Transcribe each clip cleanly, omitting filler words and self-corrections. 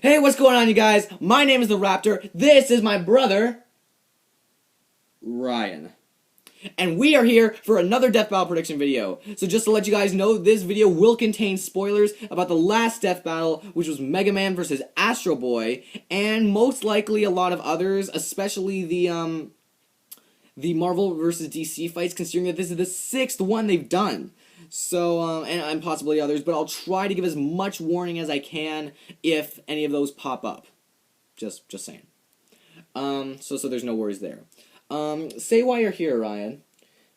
Hey, what's going on, you guys? My name is the Raptor. This is my brother, Ryan. and we are here for another Death Battle prediction video. So just to let you guys know, this video will contain spoilers about the last Death Battle, which was Mega Man versus Astro Boy, and most likely a lot of others, especially the Marvel versus DC fights, considering that this is the 6th one they've done. So, and possibly others, but I'll try to give as much warning as I can if any of those pop up. Just saying. So there's no worries there. Say why you're here, Ryan.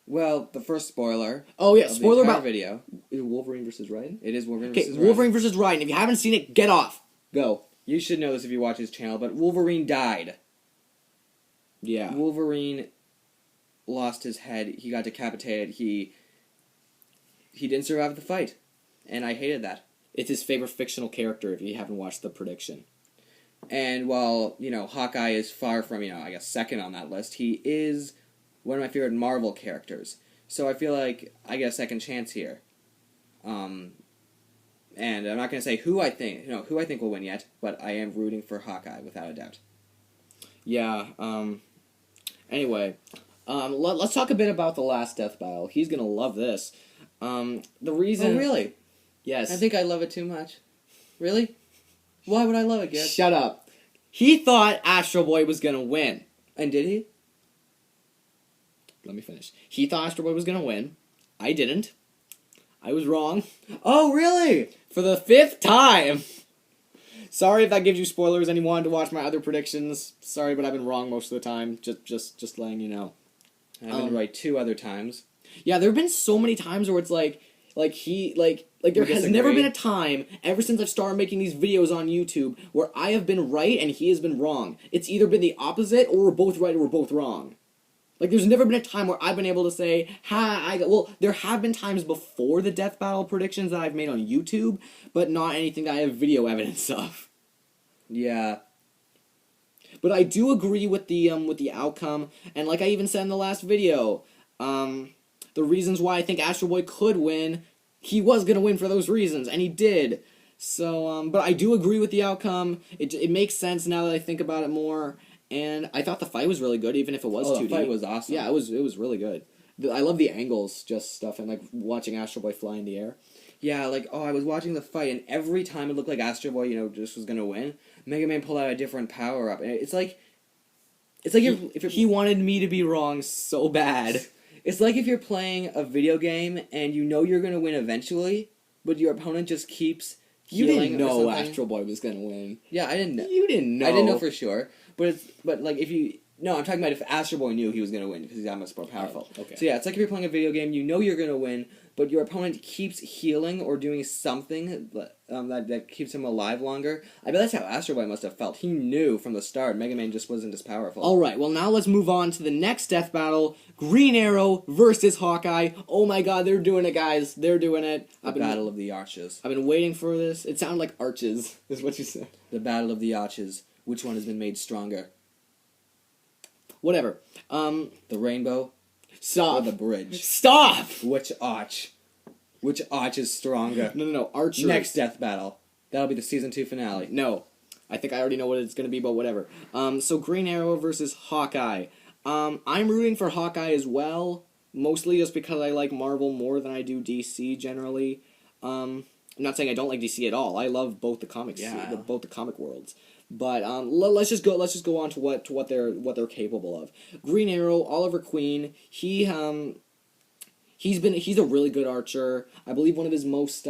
Well, the first spoiler. Oh yeah, spoiler about video. Is it Wolverine versus Ryan? It is Wolverine Okay, versus Ryan. Wolverine versus Ryan. If you haven't seen it, get off. Go. You should know this if you watch his channel, but Wolverine died. Yeah. Wolverine lost his head. He got decapitated. He didn't survive the fight, and I hated that. It's his favorite fictional character. If you haven't watched the prediction. And while, Hawkeye is far from, I guess, second on that list, he is one of my favorite Marvel characters. So I feel like I get a second chance here. And I'm not going to say who I think will win yet, but I am rooting for Hawkeye, without a doubt. Yeah, anyway, let's talk a bit about the last Death Battle. He's gonna love this. The reason... Oh, really? Yes. I think I love it too much. Really? Why would I love it, Garrett? Shut up. He thought Astro Boy was gonna win. And did he? Let me finish. He thought Astro Boy was gonna win. I didn't. I was wrong. Oh, really? For the 5th time! Sorry if that gives you spoilers and you wanted to watch my other predictions. Sorry, but I've been wrong most of the time. Just letting you know. I've been right 2 other times. Yeah, there have been so many times where it's like there has never been a time ever since I've started making these videos on YouTube where I have been right and he has been wrong. It's either been the opposite or we're both right or we're both wrong. Like, there's never been a time where I've been able to say, well, there have been times before the Death Battle predictions that I've made on YouTube, but not anything that I have video evidence of. Yeah. But I do agree with the outcome, and like I even said in the last video, the reasons why I think Astro Boy could win, he was gonna win for those reasons, and he did. So, but I do agree with the outcome. It makes sense now that I think about it more, and I thought the fight was really good, even if it was 2D. The fight was awesome. Yeah, it was really good. I love the angles, just stuff, and like watching Astro Boy fly in the air. Yeah, I was watching the fight, and every time it looked like Astro Boy, just was gonna win, Mega Man pulled out a different power up, and it's like he wanted me to be wrong so bad. It's like if you're playing a video game and you know you're gonna win eventually, but your opponent just keeps healing. You didn't know Astro Boy was gonna win. Yeah, I didn't know. You didn't know. I didn't know for sure, but if you. No, I'm talking about if Astro Boy knew he was going to win, because he's that much more powerful. Oh, okay. So yeah, it's like if you're playing a video game, you know you're going to win, but your opponent keeps healing or doing something that keeps him alive longer. I bet that's how Astro Boy must have felt. He knew from the start Mega Man just wasn't as powerful. Alright, well now let's move on to the next Death Battle. Green Arrow versus Hawkeye. Oh my god, they're doing it, guys. They're doing it. The Battle of the Arches. I've been waiting for this. It sounded like arches, is what you said. The Battle of the Arches. Which one has been made stronger? Whatever. The rainbow? Stop. Or the bridge? Stop! Which arch? Which arch is stronger? No. Archer. Next Death Battle. That'll be the Season 2 finale. No. I think I already know what it's going to be, but whatever. So Green Arrow versus Hawkeye. I'm rooting for Hawkeye as well, mostly just because I like Marvel more than I do DC generally. I'm not saying I don't like DC at all. I love both the comics, both the comic worlds. But let's just go on to what they're capable of. Green Arrow, Oliver Queen. He's a really good archer. I believe one of his most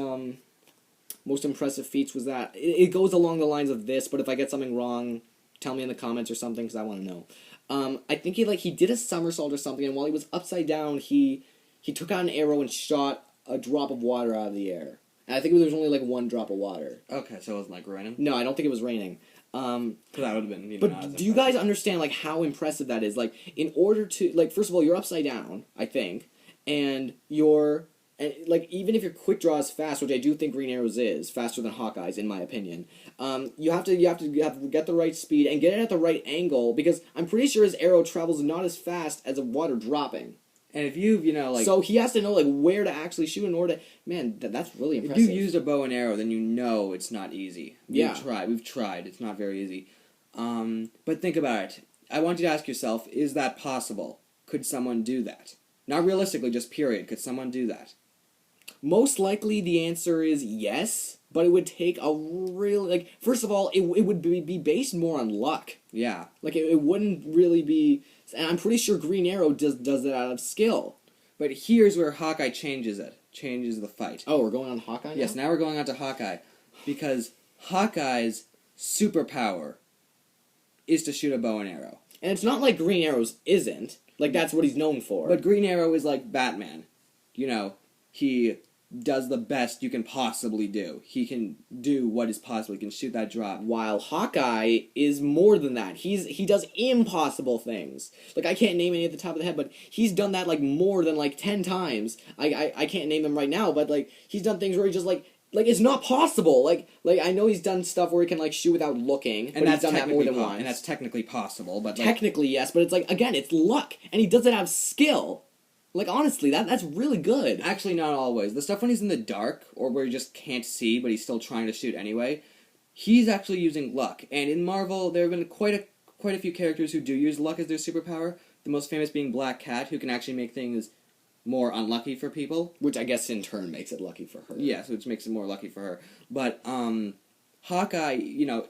impressive feats was that it goes along the lines of this. But if I get something wrong, tell me in the comments or something, because I want to know. I think he did a somersault or something, and while he was upside down, he took out an arrow and shot a drop of water out of the air. And I think there was only like 1 drop of water. Okay, so it wasn't raining? No, I don't think it was raining. Because that would have been but do you guys understand how impressive that is? In order to first of all, you're upside down, I think, and even if your quick draw is fast, which I do think Green Arrow's is faster than Hawkeye's in my opinion, you have to get the right speed and get it at the right angle, because I'm pretty sure his arrow travels not as fast as a water dropping. And if you've, like... So he has to know, like, where to actually shoot in order to... Man, that's really impressive. If you've used a bow and arrow, then you know it's not easy. Yeah. We've tried. It's not very easy. But think about it. I want you to ask yourself, is that possible? Could someone do that? Not realistically, just period. Could someone do that? Most likely the answer is yes, but it would take a really... Like, first of all, it would be based more on luck. Yeah. Like, it wouldn't really be... And I'm pretty sure Green Arrow does that out of skill. But here's where Hawkeye changes it. Changes the fight. Oh, we're going on Hawkeye now? Yes, now we're going on to Hawkeye. Because Hawkeye's superpower is to shoot a bow and arrow. And it's not like Green Arrow's isn't. Like, that's what he's known for. But Green Arrow is like Batman. He does the best you can possibly do. He can do what is possible. He can shoot that drop. While Hawkeye is more than that. He does impossible things. Like, I can't name any at the top of the head, but he's done that, like, more than, like, 10 times. I can't name them right now, but, like, he's done things where he just, like, it's not possible. Like I know he's done stuff where he can, like, shoot without looking, and he's done that more than once. And that's technically possible, but, technically, yes, but it's, like, again, it's luck, and he does it out of skill. Like, honestly, that's really good. Actually, not always. The stuff when he's in the dark, or where he just can't see, but he's still trying to shoot anyway, he's actually using luck. And in Marvel, there have been quite a few characters who do use luck as their superpower. The most famous being Black Cat, who can actually make things more unlucky for people. Which I guess in turn makes it lucky for her. Yes, which makes it more lucky for her. But, Hawkeye,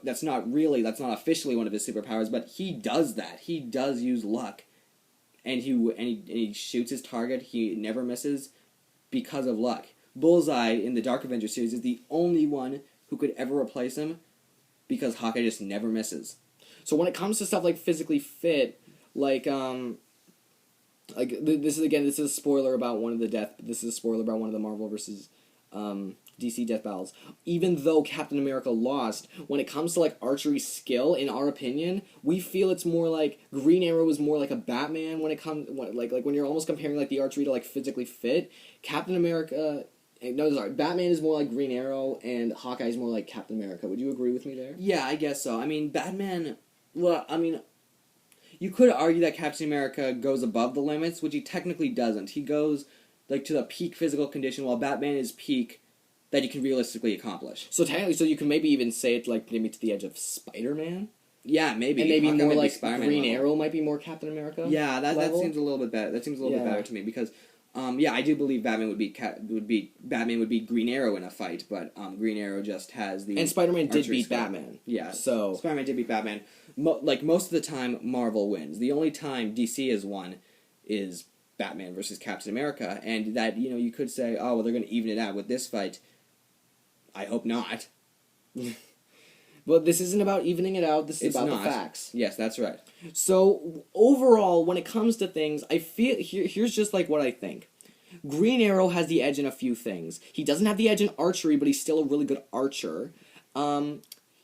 that's not officially one of his superpowers, but he does that. He does use luck. And he shoots his target. He never misses because of luck. Bullseye in the Dark Avenger series is the only one who could ever replace him because Hawkeye just never misses. So when it comes to stuff like physically fit, this is a spoiler about one of the Marvel versus DC death battles. Even though Captain America lost, when it comes to, like, archery skill, in our opinion, we feel it's more like Green Arrow is more like a Batman when it comes when you're almost comparing, like, the archery to, like, physically fit. Batman is more like Green Arrow and Hawkeye is more like Captain America. Would you agree with me there? Yeah, I guess so. I mean, Batman, you could argue that Captain America goes above the limits, which he technically doesn't. He goes, like, to the peak physical condition, while Batman is peak that you can realistically accomplish. So technically, you can maybe even say it's, like, maybe to the edge of Spider-Man? Yeah, maybe. And maybe Hawkeye more like Green level. Arrow might be more Captain America. Yeah, that seems a little bit better. That seems a little bit better to me because, I do believe Batman would be Green Arrow in a fight, but Green Arrow just has the... And Spider-Man did beat skill. Batman. Yeah, so Spider-Man did beat Batman. Most of the time, Marvel wins. The only time DC has won is Batman versus Captain America, and that, you could say, oh, well, they're going to even it out with this fight. I hope not. But this isn't about evening it out, this is about the facts. Yes, that's right. So, overall, when it comes to things, I feel... Here's just, like, what I think. Green Arrow has the edge in a few things. He doesn't have the edge in archery, but he's still a really good archer.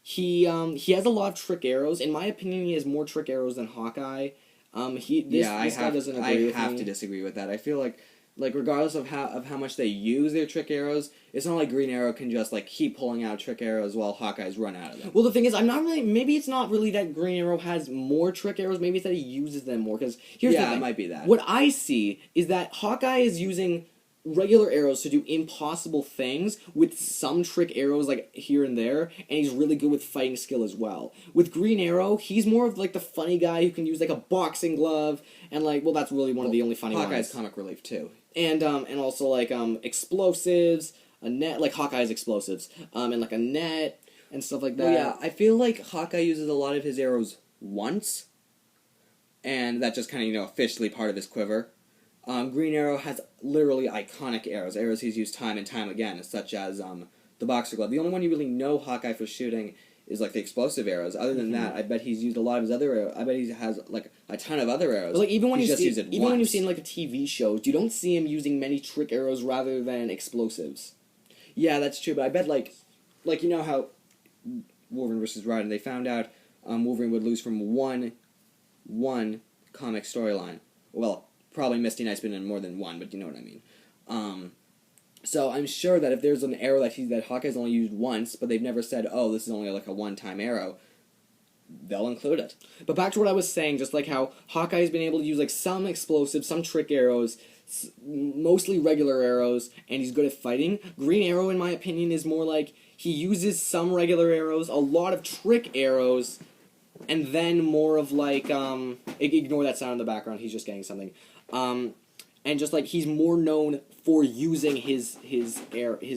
He has a lot of trick arrows. In my opinion, he has more trick arrows than Hawkeye. I have to disagree with that. I feel like regardless of how much they use their trick arrows, it's not like Green Arrow can just, like, keep pulling out trick arrows while Hawkeye's run out of them. Well, the thing is, maybe it's not really that Green Arrow has more trick arrows, maybe it's that he uses them more, because here's the thing. It might be that. What I see is that Hawkeye is using regular arrows to do impossible things with some trick arrows, like, here and there, and he's really good with fighting skill as well. With Green Arrow, he's more of, like, the funny guy who can use, like, a boxing glove, and, like, well, that's really one of the only funny ones. Hawkeye's comic relief, too. And also, like, explosives, a net, like Hawkeye's explosives, and, like, a net, and stuff like that. Well, yeah, I feel like Hawkeye uses a lot of his arrows once, and that's just kind of, officially part of his quiver. Green Arrow has literally iconic arrows he's used time and time again, such as, the boxer glove. The only one you really know Hawkeye for shooting is, like, the explosive arrows. Other than that, I bet he's used a lot of his other arrows. I bet he has, like, a ton of other arrows. But, like, even when you've once. seen, like, TV shows, you don't see him using many trick arrows rather than explosives. Yeah, that's true, but I bet, like you know how Wolverine versus Raiden, they found out Wolverine would lose from one comic storyline. Well, probably Misty Knight's been in more than one, but you know what I mean. So I'm sure that if there's an arrow that Hawkeye's only used once, but they've never said, oh, this is only, like, a one-time arrow, they'll include it. But back to what I was saying, just like how Hawkeye's been able to use, like, some explosives, some trick arrows, mostly regular arrows, and he's good at fighting. Green Arrow, in my opinion, is more like he uses some regular arrows, a lot of trick arrows, and then more of like ignore that sound in the background. He's just getting something, and just like he's more known for using his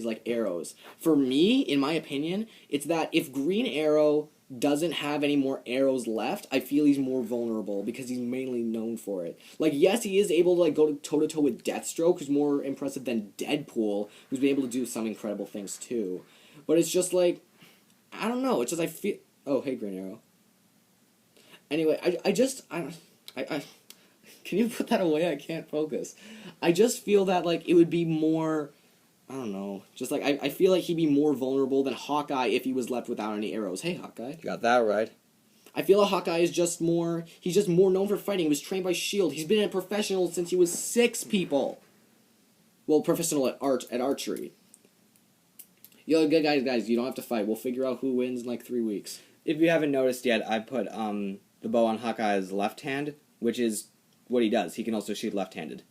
like arrows. For me, in my opinion, it's that if Green Arrow doesn't have any more arrows left, I feel he's more vulnerable because he's mainly known for it. Like, yes, he is able to like go toe to toe with Deathstroke, who's more impressive than Deadpool, who's been able to do some incredible things too. But it's just like, I don't know. It's just I feel. Oh, hey, Green Arrow. Anyway, I can you put that away? I can't focus. I just feel that like it would be more. I don't know. Just like I feel like he'd be more vulnerable than Hawkeye if he was left without any arrows. Hey, Hawkeye. You got that right. I feel like Hawkeye is just more. He's just more known for fighting. He was trained by Shield. He's been a professional since he was 6 people. Well, professional at archery. Yo, good guys, you don't have to fight. We'll figure out who wins in like 3 weeks. If you haven't noticed yet, I put the bow on Hawkeye's left hand, which is what he does. He can also shoot left-handed.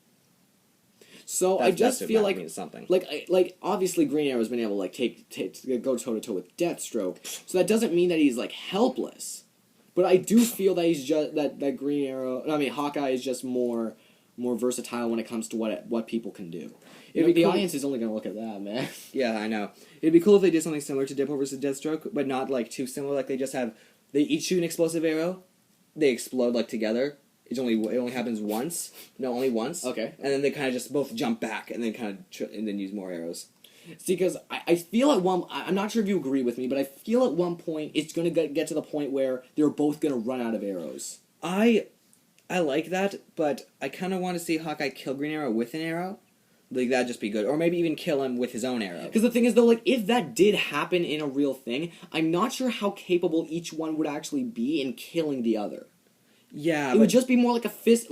So I just feel like means something. Like obviously Green Arrow's been able to like go toe to toe with Deathstroke. So that doesn't mean that he's like helpless. But I do feel that he's just that Green Arrow. I mean Hawkeye is just more versatile when it comes to what people can do. The audience is only gonna look at that, man. Yeah, I know. It'd be cool if they did something similar to Deadpool versus Deathstroke, but not like too similar. Like they each shoot an explosive arrow, they explode like together. It only happens once. No, only once. Okay. And then they kind of just both jump back and then and then use more arrows. See, because I feel I'm not sure if you agree with me, but I feel at one point it's going to get to the point where they're both going to run out of arrows. I like that, but I kind of want to see Hawkeye kill Green Arrow with an arrow. Like, that'd just be good. Or maybe even kill him with his own arrow. Because the thing is, though, like, if that did happen in a real thing, I'm not sure how capable each one would actually be in killing the other. Yeah, it would just be more like a fist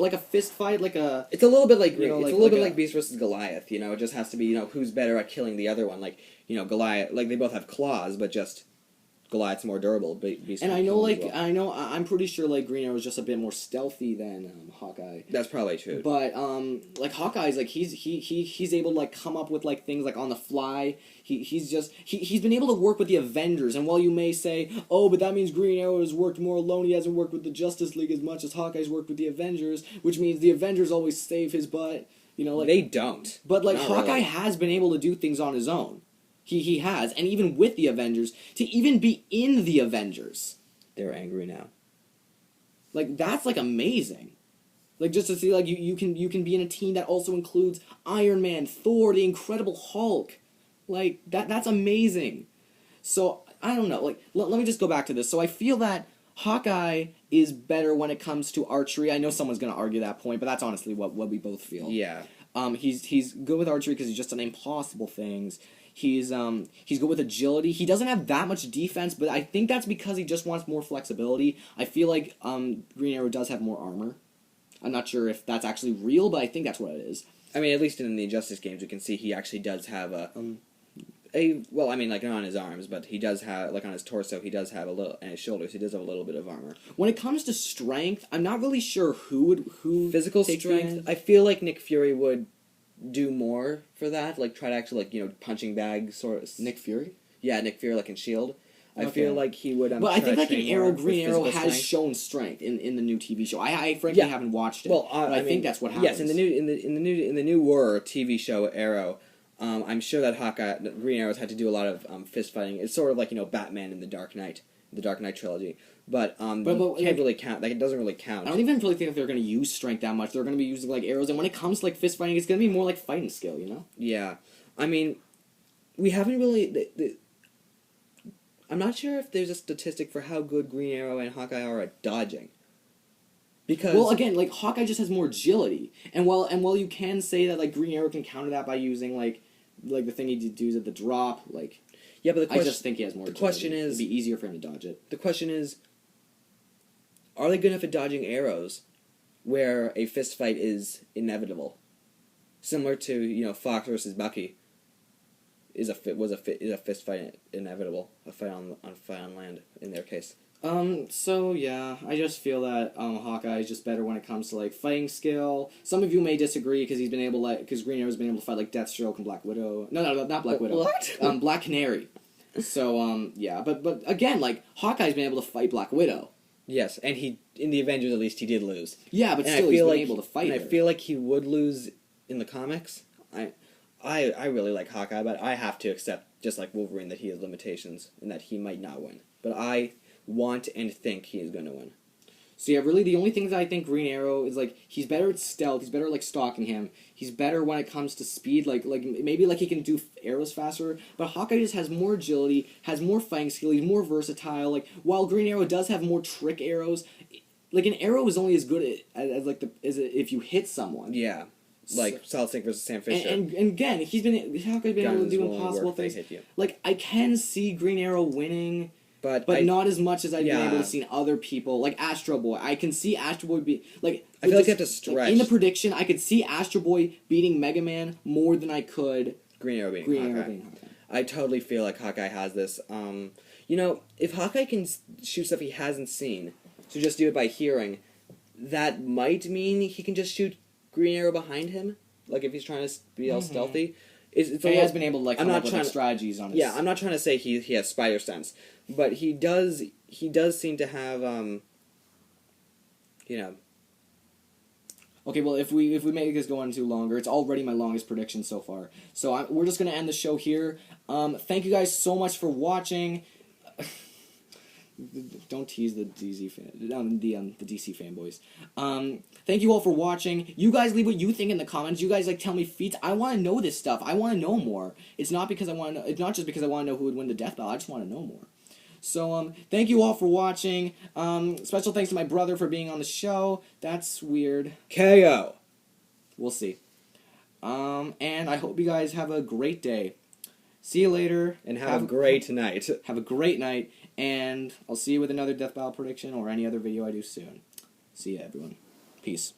fight, like a. It's a little bit like it's a little bit like Beast versus Goliath. You know, it just has to be who's better at killing the other one. Like Goliath, like they both have claws, but just Goliath's more durable. Beast and I know I'm pretty sure like Green Arrow is just a bit more stealthy than Hawkeye. That's probably true. But like Hawkeye's like he's able to like come up with like things like on the fly. He's been able to work with the Avengers, and while you may say, oh, but that means Green Arrow has worked more alone, he hasn't worked with the Justice League as much as Hawkeye's worked with the Avengers, which means the Avengers always save his butt. Like they don't. But like Not Hawkeye really. has been able to do things on his own. He has, and even with the Avengers, to even be in the Avengers. They're angry now. Like that's like amazing. Like just to see like you can be in a team that also includes Iron Man, Thor, the Incredible Hulk. Like that's amazing. So I don't know. Like let me just go back to this. So I feel that Hawkeye is better when it comes to archery. I know someone's gonna argue that point, but that's honestly what we both feel. Yeah. He's good with archery because he's just done impossible things. He's good with agility. He doesn't have that much defense, but I think that's because he just wants more flexibility. I feel like Green Arrow does have more armor. I'm not sure if that's actually real, but I think that's what it is. I mean, at least in the Injustice games, we can see he actually does have well, I mean, like, not on his arms, but he does have, like, on his torso, he does have a little, and his shoulders, he does have a little bit of armor. When it comes to strength, I'm not really sure who Physical strength, I feel like Nick Fury would do more for that, like, try to actually, like, punching bag sort of... Nick Fury? Yeah, Nick Fury, like, in S.H.I.E.L.D. Okay. I feel like he would... but I think, like, in Arrow, Green Arrow has strength. shown strength in the new TV show. I frankly haven't watched it, well, but I think that's what happens. Yes, in the newer TV show Arrow, I'm sure that Green Arrow's had to do a lot of fist fighting. It's sort of like Batman in the Dark Knight trilogy, but can't really count. Like it doesn't really count. I don't even really think that they're going to use strength that much. They're going to be using like arrows, and when it comes to like fist fighting, it's going to be more like fighting skill. Yeah, I mean, we haven't really. I'm not sure if there's a statistic for how good Green Arrow and Hawkeye are at dodging. Because well, again, like Hawkeye just has more agility, and while you can say that like Green Arrow can counter that by using like the thing he does at the drop, like yeah, but I just think he has more. The question is, it'd be easier for him to dodge it. The question is, are they good enough at dodging arrows, where a fist fight is inevitable, similar to Fox versus Bucky. Is a fist fight inevitable? A fight on land in their case. So yeah, I just feel that Hawkeye is just better when it comes to like fighting skill. Some of you may disagree because he's been able to because Green Arrow's been able to fight like Deathstroke and Black Widow. No, not Black Widow. What? Black Canary. So yeah, but again, like Hawkeye's been able to fight Black Widow. Yes, and he in the Avengers at least he did lose. Yeah, but And still I he's feel been like, able to fight and her. I feel like he would lose in the comics. I really like Hawkeye, but I have to accept, just like Wolverine, that he has limitations and that he might not win. But I want and think he is going to win. So yeah, really the only things I think Green Arrow is like he's better at stealth, he's better at like stalking him, he's better when it comes to speed, like maybe like he can do arrows faster, but Hawkeye just has more agility, has more fighting skill, he's more versatile, like while Green Arrow does have more trick arrows, like an arrow is only as good as if you hit someone. Yeah. Like Solid Snake versus Sam Fisher. And again, Hawkeye's been able to do impossible things. Like I can see Green Arrow winning, but not as much as I've been able to see other people. Like Astro Boy, I can see Astro Boy be like. I feel like you have to stretch. Like, in the prediction, I could see Astro Boy beating Mega Man more than I could Green Arrow beating Hawkeye. I totally feel like Hawkeye has this. If Hawkeye can shoot stuff he hasn't seen, so just do it by hearing, that might mean he can just shoot Green Arrow behind him, like if he's trying to be all stealthy. He has been able to come up with like, strategies on his... Yeah, I'm not trying to say he has spider sense, but he does seem to have Okay, well, if we make this go on too longer, it's already my longest prediction so far. So we're just gonna end the show here. Thank you guys so much for watching. Don't tease the DC the DC fanboys. Thank you all for watching. You guys leave what you think in the comments. You guys tell me feats. I want to know this stuff. I want to know more. It's not because I want to. It's not just because I want to know who would win the death battle. I just want to know more. So thank you all for watching. Special thanks to my brother for being on the show. That's weird. KO. We'll see. And I hope you guys have a great day. See you later. And have a great night. Have a great night. And I'll see you with another Death Battle prediction or any other video I do soon. See ya, everyone. Peace.